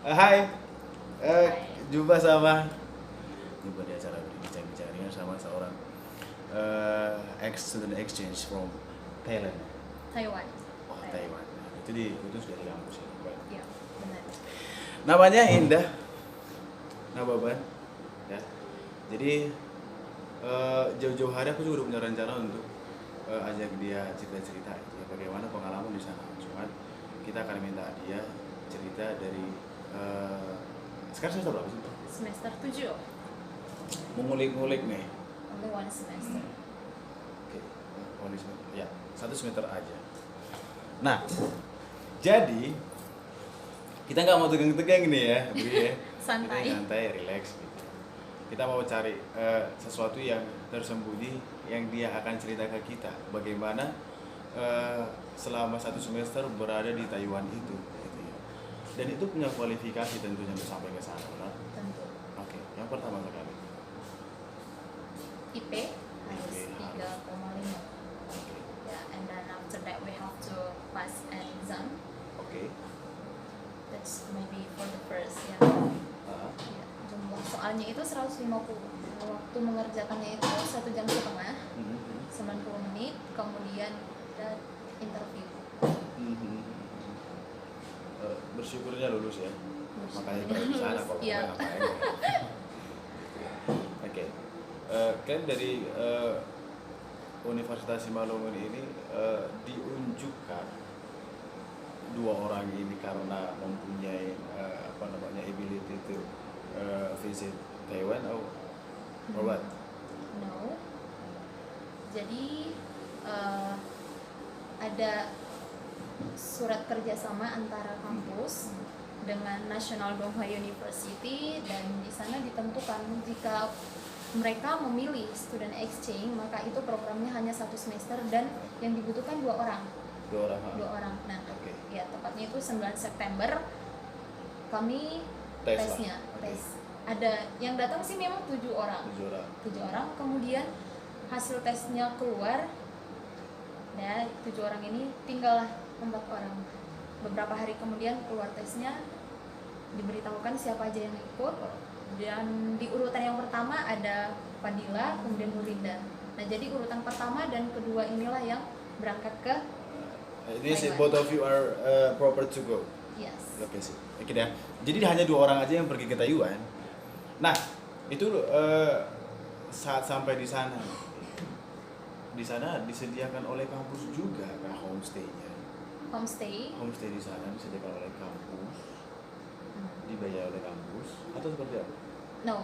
Hai, eh, Hai. jumpa sama jumpa di acara berbincang-bincang ringan sama seorang ex student exchange from Thailand. Taiwan. Oh, Taiwan. Taiwan. Nah, itu diutus dari kampus ya. Baik. Ya, benar. Namanya Indah Nababan. Ya. Jadi jauh-jauh hari aku juga udah punya rencana untuk ajak dia cerita-cerita ya, bagaimana pengalaman di sana. Cuma kita akan minta dia cerita dari sekarang semester berapa sih? Semester 7. Mengulik-ngulik nih. Only one semester. Oke, only semester. Ya, satu semester aja. Nah, jadi kita nggak mau tegang-tegang nih ya, Bri ya. Santai. Kita santai, relax gitu. Kita mau cari sesuatu yang tersembunyi yang dia akan cerita ke kita. Bagaimana selama satu semester berada di Taiwan itu. Gitu ya. Dan itu punya kualifikasi tentunya untuk sampai ke sana. Kan? Tentu. Oke, yang pertama sekali. IP harus IP 3,5. Oke, Ya, and then after that we have to pass an exam. oke. That's maybe for the first ya. Ah, Ya, jumlah soalnya itu 150. Waktu mengerjakannya itu 1,5 jam, mhm, 90 menit, kemudian ada interview. mhm. Bersyukurnya lulus ya. Makanya Bersyukurnya di sana lulus, kalau iya. ngapain. Oke. Kan dari Universitas Simalungun ini diunjukkan dua orang ini karena mempunyai ability to visit Taiwan or what? No. Jadi ada surat kerjasama antara kampus dengan National Donghua University, dan di sana ditentukan jika mereka memilih student exchange maka itu programnya hanya 1 semester dan yang dibutuhkan 2 orang. Dua orang. Dua orang. Nah, Oke. ya tepatnya itu 9 September kami Tes lah. tesnya. Oke. Tes. Ada yang datang sih memang 7 orang. 7 orang. 7 orang, kemudian hasil tesnya keluar, dan 7 orang ini tinggallah 4 orang. Beberapa hari kemudian keluar tesnya, diberitahukan siapa aja yang ikut, dan di urutan yang pertama ada Fadila, kemudian Nurinda. Nah, jadi urutan pertama dan kedua inilah yang berangkat ke This Taiwan. both of you are proper to go. Yes. Oke sih. Oke deh. Jadi hanya 2 orang aja yang pergi ke Taiwan. Nah, itu saat sampai di sana disediakan oleh kampus juga kah homestay-nya? Homestay. Homestay di sana disediakan oleh kampus, dibayar oleh kampus atau seperti apa? No.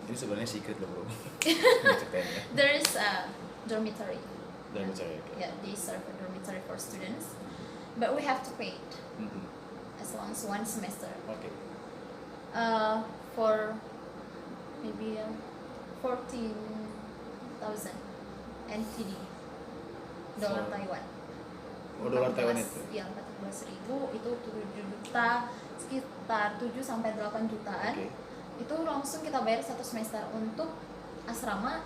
Ini sebenarnya secret loh bro. Ceritain ya. There is a dormitory. Dormitory, oke. Yeah, they serve a dormitory for students, but we have to pay it Mhm. as long as 1 semester. Oke. For maybe 14,000 NTD, dolar So, Taiwan. Oh, dolar Taiwan itu. Ya, 14.000 itu 7 juta, sekitar 7 sampai 8 jutaan. Oke. Itu langsung kita bayar 1 semester untuk asrama,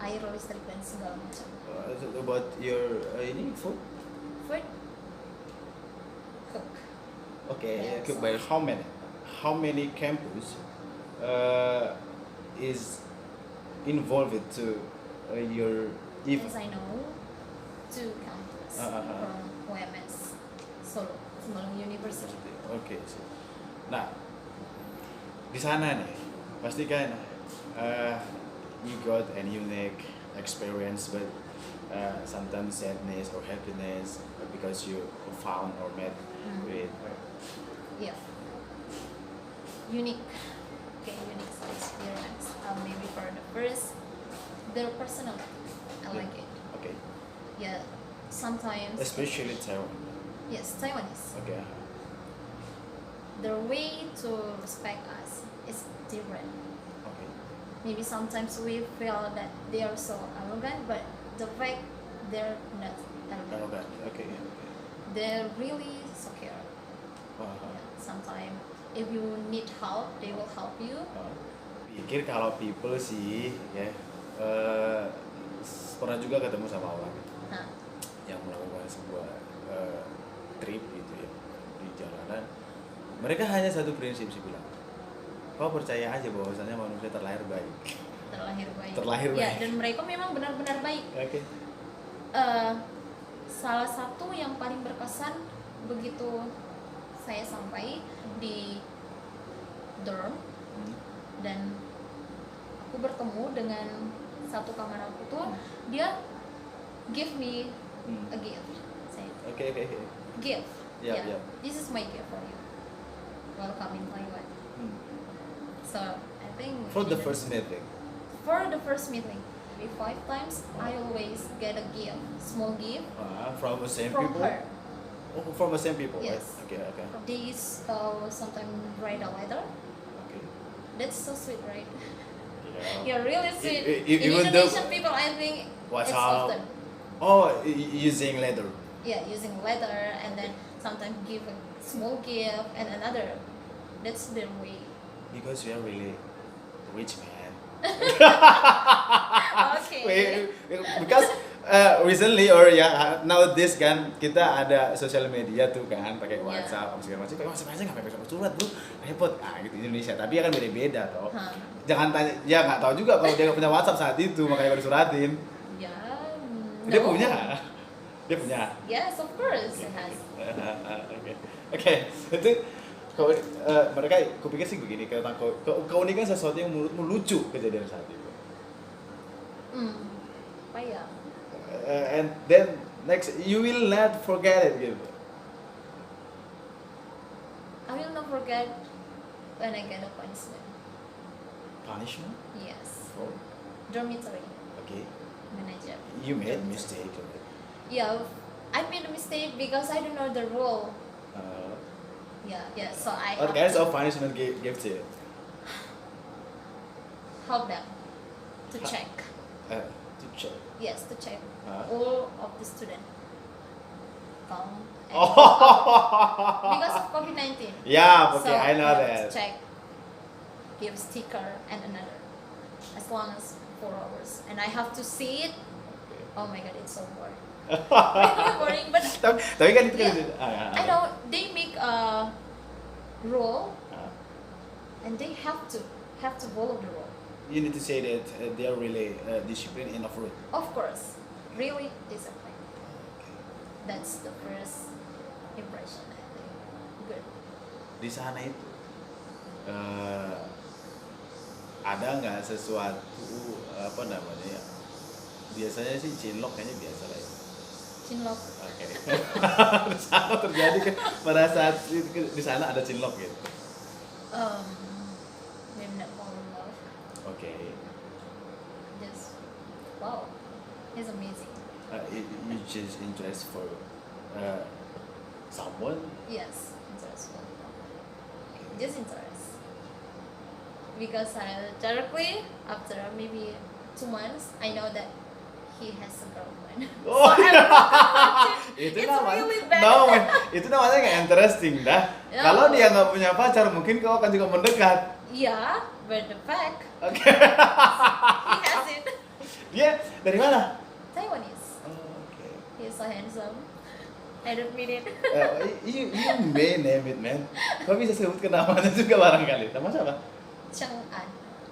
air, listrik dan segala macam. About your ini food? Food, cook. Okay, Yeah, okay, so- by how many campus is involved to your As I know, 2 campus from UMS Solo, Simalungun University. Oke sih. Nah, di sana nih pasti kan you got an unique experience, but sometimes sadness or happiness because you found or met with Yeah. Unique. Okay, unique experience. Maybe for the first, their personality. I like it. Okay, Yeah. Sometimes. especially Taiwan. Yes, Taiwanese. Okay. Their way to respect us is different. Okay. Maybe sometimes we feel that they are so arrogant, but the fact they're not arrogant. Okay. They're really secure. Uh-huh. Sometimes if you need help, they will help you. Pikir kalau people sih ya pernah juga ketemu sama orang Nah, yang melakukan sebuah trip gitu ya di jalanan Mereka hanya satu prinsip sih bilang. Kau percaya aja bahwasannya manusia terlahir baik. Terlahir baik. Ya, baik. dan mereka memang benar-benar baik. Oke. Salah satu yang paling berkesan begitu saya sampai di dorm dan aku bertemu dengan satu kamar aku tuh, dia give me a gift. Oke. Gift. Yap, Yeah. yap. This is my gift for you. Welcome in Taiwan. So I think For the first meeting. maybe 5 times, I always get a gift, small gift From the same from people. her. Oh, from the same people. Yes. Right? Okay. These sometimes write a letter. Okay. That's so sweet, right? Yeah. You're really sweet. In Even though- Indonesian people, I think What's it's up? often. Oh, using letter. Yeah, using letter and then sometimes give a small gift and another. That's their way. Because we are really rich, man. Okay. Because recently nowadays kan kita ada sosial media tuh kan, pakai WhatsApp, segala macam. Pakai WhatsApp aja nggak pakai surat bro, repot. Gitu Indonesia. Tapi ya kan beda-beda toh. Jangan tanya, ya nggak tahu juga kalau dia nggak punya WhatsApp saat itu, makanya baru disuratin. Ya. Dia No. punya. Dia punya. Yes, of course it has. Oke. Itu kau mereka kupikir sih begini, tentang keunikan sesuatu yang menurutmu lucu kejadian saat itu. Apa ya? And then next you will not forget it gitu. I will not forget when I get a punishment. Punishment? Yes. Oh, Dormitory okay. manager. You made a mistake. Yeah, I made a mistake because I don't know the rule. Uh, Yeah. So I what have kinds to of punishment give to you? help them to check. To check. Yes, to check Huh? all of the student come and Oh. because of COVID-19. Yeah, okay, So I know have to that. check, give sticker and another, as long as 4 hours, and I have to see it. Oh my god, it's so boring. Really boring, but Tapi kan itu kan. I know they make a rule Ah. and they have to follow the rule. You need to say that they are really disciplined enough for it. Of course, really disciplined. That's the first impression, I think. Good. Di sana itu ada nggak sesuatu apa namanya ya? Biasanya sih cinlok kayaknya biasa lah ya. Cinlok. Oke. Di sana terjadi kan pada saat di sana ada cinlok gitu. Maybe not fall in love. Oke. Just wow, he's amazing. You just interest for someone. Yes, interesting. Just interest. Because directly after maybe 2 months, I know that he has a girlfriend. Oh, So I'm not itu It's namanya, really bad. no, man. Itu namanya nggak interesting dah. No. Kalau dia nggak punya pacar, mungkin kau akan juga mendekat. Yeah, but the fact Oke. he has it. Dia dari mana? Taiwanese. Oh, oke. He's so handsome. I don't mean it. You may name it, man. Kau bisa sebutkan namanya juga barangkali. Nama siapa? Cheng An.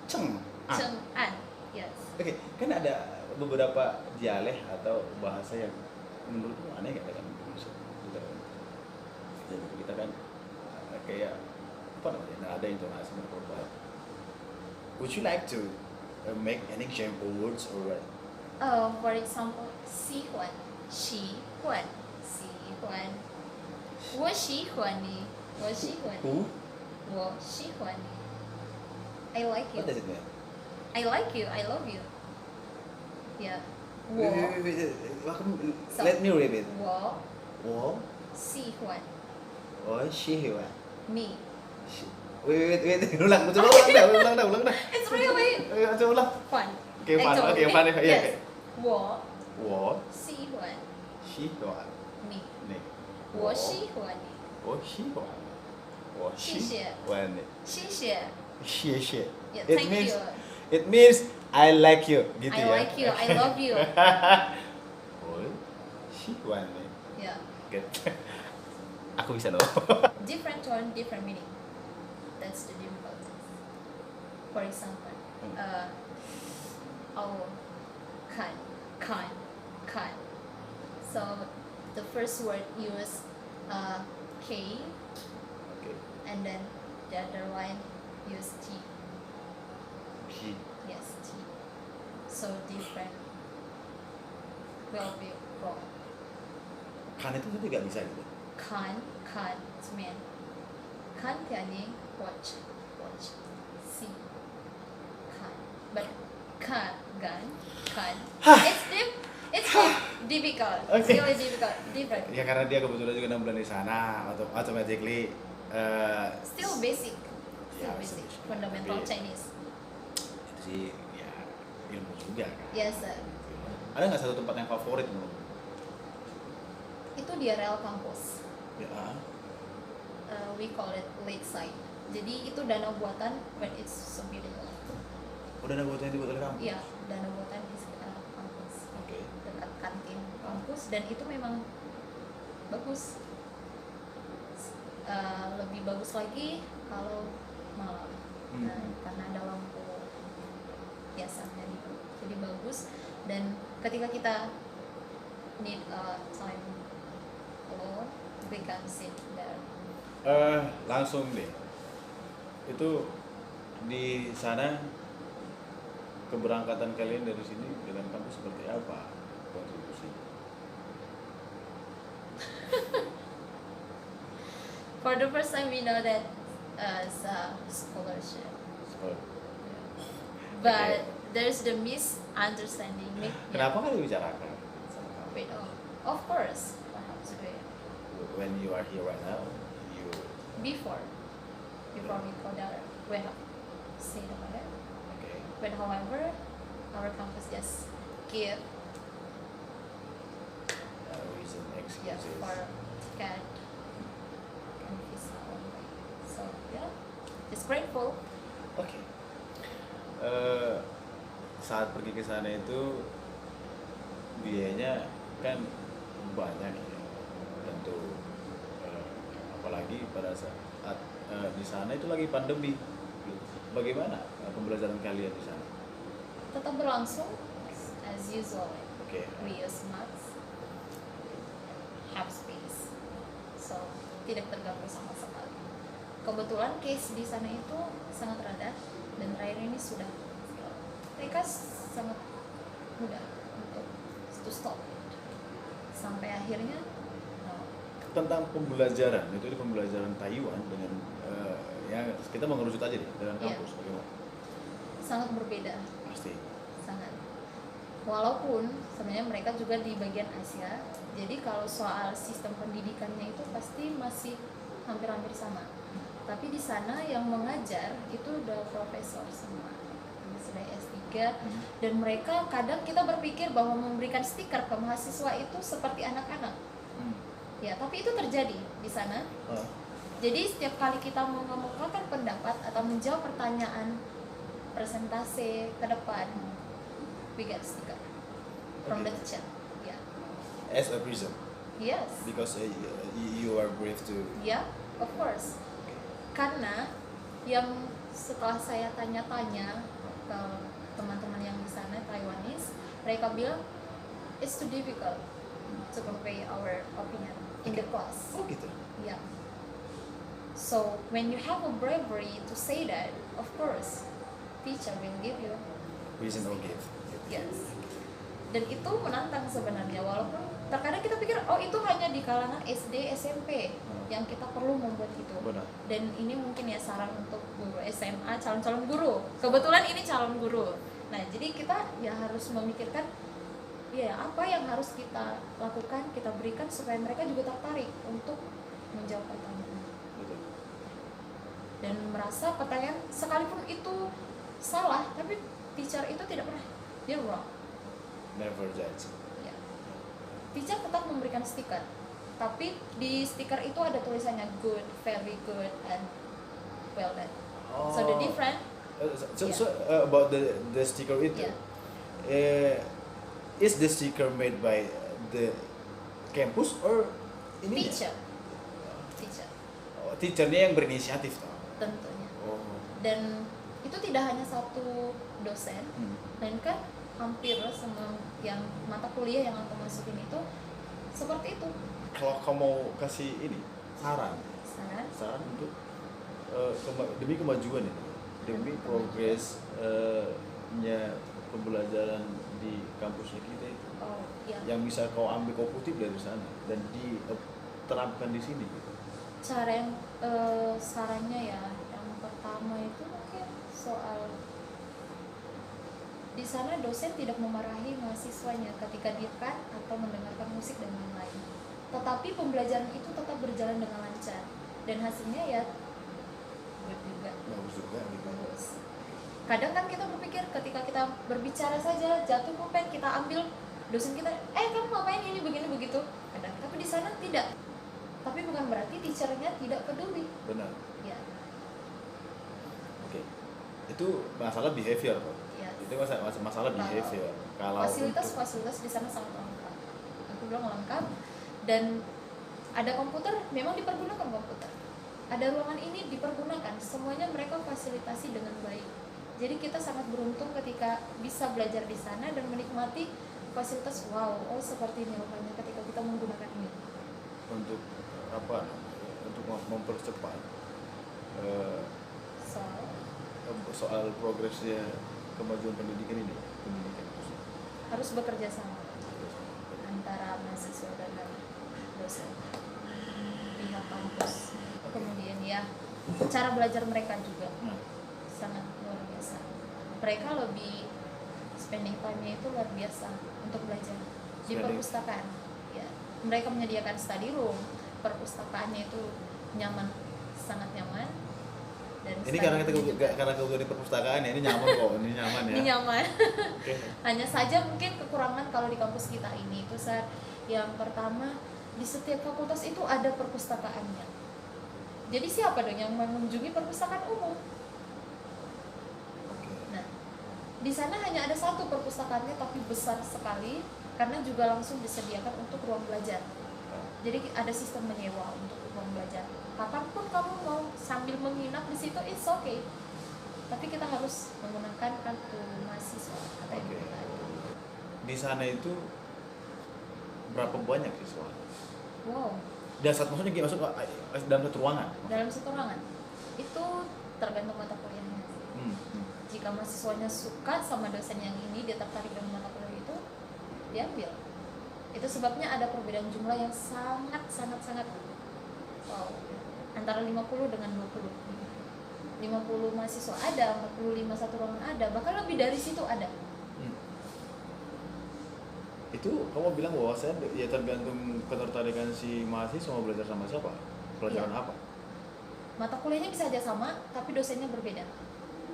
Cheng. Cheng An. Yes. Oke, kan ada beberapa dialek atau bahasa yang menurutmu aneh nggak dengan Indonesia? Jadi kita kan kayak apa namanya? Nggak ada intonasi berubah. Would you like to make any example words or what? For example, 喜欢, 喜欢, 喜欢. 我喜欢你, 我喜欢你, Who? 我喜欢你. I like you. What does it mean? I like you. I love you. Yeah. Wait, 我 So- let me repeat. 我我喜欢喜欢你. Wait, ulang dah. It's really Coba ulang. fun. Okay, I fun. told Okay, you. fun. Yeah, Yes. okay. 我我喜欢喜欢你. 你。我喜欢你. 我喜欢你。我喜欢你。谢谢. 谢谢。 Yeah, It thank means you. it means I like you gitu I ya. like you. I love you. 我喜欢你。 Yeah. Good. Aku bisa loh. Different tone one different meaning. That's the difficulty. For example, oh, can. So the first word use K, Okay. and then the other one use T. Ki. Yes, T. So different will be wrong. Kan itu nanti nggak bisa gitu. Can it's man. Can tiani watch. See. Can. But can. It's difficult. Okay. Really difficult. Different. Ya karena dia kebetulan juga 6 bulan di sana, atau automatically Still basic. Ya, Basic. basic. Fundamental Tapi- Chinese. itu sih ya ilmu juga kan. Yes, sir. Ada nggak satu tempat yang favorit menurut? Itu di area kampus. Ya. We call it lakeside. Jadi itu danau buatan, but it's so beautiful. Udah ada buatnya dibuat oleh kamu? Iya, danau buatan di sekitar kampus, Oke. dekat kantin kampus, dan itu memang bagus. Lebih bagus lagi kalau malam. Nah, karena ada lampu biasanya gitu. Jadi bagus, dan ketika kita need time alone, we can sit there. Langsung deh. Itu di sana keberangkatan kalian dari sini dengan kampus seperti apa kontribusi? For the first time, we know that it's a scholarship, Sekolah. but there's the misunderstanding. Kenapa kalian bicarakan sama kamu? Wait, of course, perhaps When you are here right now, you before we go there, we have said about it. okay. But however, our campus just give Reason yeah excuses. for ticket and visa only. So yeah, just grateful. Oke. Saat pergi ke sana itu biayanya kan banyak ya, tentu. Apalagi pada saat di sana itu lagi pandemi. Bagaimana pembelajaran kalian di sana? Tetap berlangsung as usual. Oke. We use max, have space, so tidak terganggu sama sekali. Kebetulan case di sana itu sangat rendah, dan terakhir ini sudah mereka sangat mudah untuk to stop it. Sampai akhirnya no. Tentang pembelajaran, itu di pembelajaran Taiwan dengan ya kita mengerucut aja deh dengan Iya. kampus bagaimana? Sangat berbeda, Pasti. sangat. Walaupun sebenarnya mereka juga di bagian Asia, jadi kalau soal sistem pendidikannya itu pasti masih hampir-hampir sama. Tapi di sana yang mengajar itu udah profesor semua, sudah S3, dan mereka kadang kita berpikir bahwa memberikan stiker ke mahasiswa itu seperti anak-anak. Ya, tapi itu terjadi di sana. Jadi setiap kali kita mau mengemukakan pendapat atau menjawab pertanyaan presentasi ke depan, we get sticker from the Okay. teacher. Yeah. As a prison, Yes. because you are brave to. Yeah, of course. Karena yang setelah saya tanya-tanya ke teman-teman yang di sana Taiwanese, mereka bilang it's too difficult to convey our opinion in the class. Oh gitu. Yeah. So when you have a bravery to say that, of course, teacher will give you. Reason or gift. Yes. Dan itu menantang sebenarnya, walaupun terkadang kita pikir oh itu hanya di kalangan SD, SMP yang kita perlu membuat itu. Benar. Dan ini mungkin ya saran untuk guru SMA, calon-calon guru. Kebetulan ini calon guru. Nah, jadi kita ya harus memikirkan ya apa yang harus kita lakukan, kita berikan supaya mereka juga tertarik untuk menjawab pertanyaan. Betul. Dan merasa pertanyaan sekalipun itu salah, tapi teacher itu tidak pernah dia wrong. Never judge. Ya. Teacher tetap memberikan stiker, tapi di stiker itu ada tulisannya good, very good, and well done. So the different, About the sticker itu, is the sticker made by the campus or ini? teacher. Oh, teachernya yang berinisiatif toh. tentunya. Oh. Dan itu tidak hanya satu dosen, melainkan hampir semua yang mata kuliah yang aku masukin itu seperti itu. Kalau kamu mau kasih ini saran untuk demi kemajuan ini, demi progres nya pembelajaran di kampusnya kita itu, Oh, iya. yang bisa kau ambil, kau kutip dari sana dan diterapkan di sini gitu. Cara yang sarannya ya, yang pertama itu mungkin soal di sana dosen tidak memarahi mahasiswanya ketika dikat atau mendengarkan musik dan lain-lain. Tetapi pembelajaran itu tetap berjalan dengan lancar dan hasilnya ya Bagus juga gitu. bagus. Kadang kan kita berpikir ketika kita berbicara saja jatuh pulpen kita ambil, dosen kita kamu ngapain ini begini begitu. Kadang tapi di sana tidak. Tapi bukan berarti teachernya tidak peduli. Benar. Ya. Oke. Itu masalah behavior kok. Ya. Itu masalah behavior. Kalau Fasilitas di sana sangat lengkap. Aku bilang lengkap, dan ada komputer, memang dipergunakan komputer. Ada ruangan ini dipergunakan, semuanya mereka fasilitasi dengan baik. Jadi kita sangat beruntung ketika bisa belajar di sana dan menikmati fasilitas. Seperti ini rupanya ketika kita menggunakan ini. Untuk apa namanya? Untuk mempercepat soal progresnya kemajuan pendidikan ini, harus bekerja sama antara mahasiswa dan dosen, pihak kampus. Kemudian ya cara belajar mereka juga sangat luar biasa. Mereka lebih spending time-nya itu luar biasa untuk belajar di perpustakaan. Ya, mereka menyediakan study room, perpustakaannya itu nyaman, sangat nyaman. Dan ini karena kita di perpustakaan ya, ini nyaman kok, ini nyaman ya. Ini nyaman. Okay. Hanya saja mungkin kekurangan kalau di kampus kita ini itu yang pertama, di setiap fakultas itu ada perpustakaannya. Jadi siapa dong yang mengunjungi perpustakaan umum? Nah, di sana hanya ada satu perpustakaannya tapi besar sekali karena juga langsung disediakan untuk ruang belajar. Jadi ada sistem menyewa untuk ruang belajar. Kapanpun kamu mau sambil menginap di situ, it's okay. Tapi kita harus menggunakan kartu mahasiswa atau Di sana itu berapa banyak siswa? Wow. Dan maksudnya masuk dalam satu ruangan? Dalam satu ruangan. Itu tergantung mata kuliahnya. Jika mahasiswanya suka sama dosen yang ini, dia tertarik dengan mata kuliah itu, diambil. Itu sebabnya ada perbedaan jumlah yang sangat antara 50 dengan 20. 50 mahasiswa ada, 45 satu ruangan ada, bahkan lebih dari situ ada. Itu kamu bilang bahwa saya ya tergantung ketertarikan si mahasiswa mau belajar sama siapa, pelajaran apa? Mata kuliahnya bisa aja sama, tapi dosennya berbeda.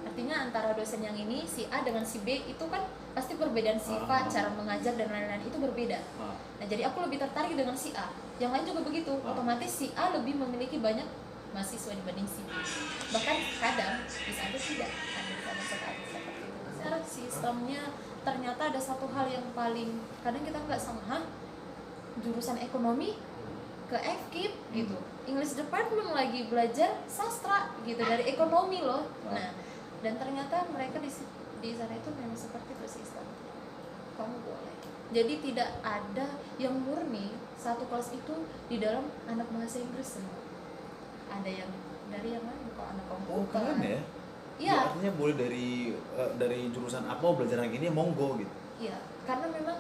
Artinya antara dosen yang ini si A dengan si B itu kan pasti perbedaan sifat, cara mengajar dan lain-lain itu berbeda. Nah, jadi aku lebih tertarik dengan si A. Yang lain juga begitu. Otomatis si A lebih memiliki banyak mahasiswa dibanding si B. Bahkan kadang bisa ada tidak, ada sekali seperti itu. Sekarang sistemnya ternyata ada satu hal yang paling kadang kita nggak sama, jurusan ekonomi ke FKIP gitu, English department lagi belajar sastra gitu dari ekonomi loh. Nah, dan ternyata mereka di sana itu memang seperti itu sistem. Kamu boleh. Jadi tidak ada yang murni satu kelas itu di dalam anak bahasa Inggris semua. Ada yang dari yang lain, kalau anak komputer. Oh, keren ya? Iya. Artinya boleh dari jurusan apa mau belajar yang ini monggo gitu. Iya, karena memang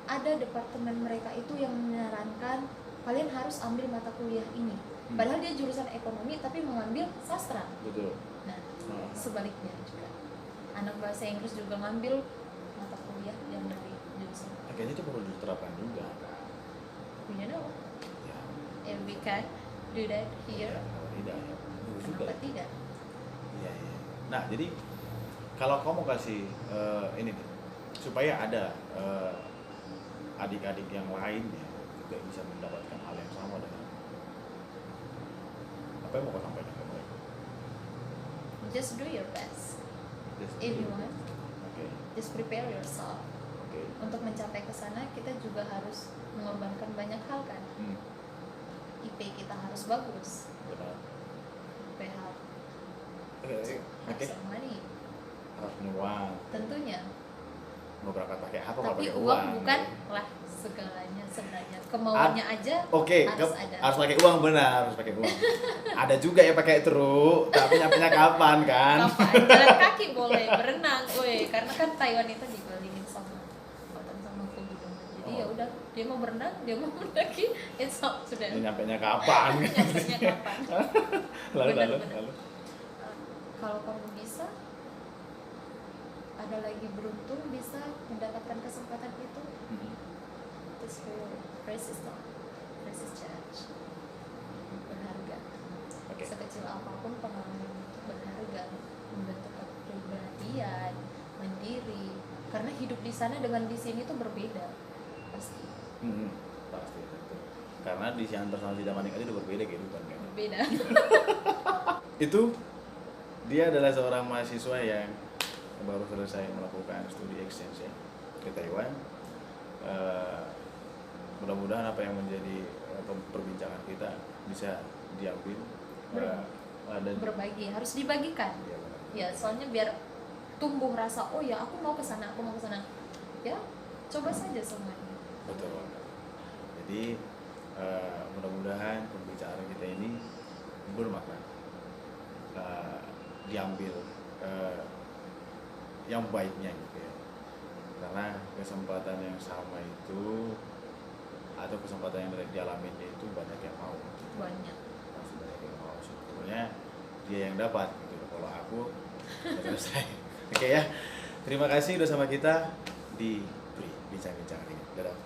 ada departemen mereka itu yang menyarankan kalian harus ambil mata kuliah ini. Padahal dia jurusan ekonomi tapi mengambil sastra. Betul. Nah, sebaliknya juga. Anak bahasa Inggris juga ngambil mata kuliah yang dari jurusan. Kayaknya itu perlu diterapkan juga. You know, Ya. if we can do that here, Tidak ya. Bagus juga. kenapa tidak? Iya. Nah, jadi kalau kamu kasih ini nih, supaya ada adik-adik yang lainnya juga bisa mendapatkan hal yang sama dengan apa yang mau kau sampaikan ke mereka? Just do your best. If you want, just prepare yourself. Untuk mencapai ke sana kita juga harus mengorbankan banyak hal kan. IP kita harus bagus, benar. PH Oke, harus money harus punya uang. tentunya. Mau berangkat pakai apa kalau Tapi pakai uang bukanlah segalanya sebenarnya. Kemauannya aja Oke, harus ada. harus pakai uang, benar, harus pakai uang. Ada juga yang pakai truk, tapi nyampe kapan kan? Kapan? Jalan kaki boleh, berenang, woi. Karena kan Taiwan itu dikelilingin sama lautan sama pegunungan. Jadi ya udah, dia mau berenang, dia mau mendaki, sudah. Ini nyampenya kapan? Nyampenya kapan? lalu. Benar-benar. Kalau kamu bisa, ada lagi beruntung bisa mendapatkan kesempatan itu, it's very precious lah, precious chance, berharga. Oke. Sekecil apapun pengalaman itu berharga, membentuk kepribadian, mandiri. Karena hidup di sana dengan di sini tuh berbeda, pasti Pasti betul. Karena di antar sama si Damanik aja udah berbeda kehidupan kan. berbeda. Itu dia adalah seorang mahasiswa yang baru selesai melakukan studi exchange ya ke Taiwan. Mudah-mudahan apa yang menjadi perbincangan kita bisa diambil dan Berbagi, harus dibagikan. ya, benar. Ya, soalnya biar tumbuh rasa, oh ya aku mau ke sana, ya coba saja semuanya. Betul. Jadi mudah-mudahan pembicaraan kita ini bermakna, diambil yang baiknya gitu ya. Karena kesempatan yang sama itu atau kesempatan yang dialaminya itu banyak yang mau. Banyak. Pasti banyak yang mau. Sebetulnya dia yang dapat gitu. Kalau aku udah selesai. Oke ya. Terima kasih udah sama kita di bincang-bincang ini. Dadah.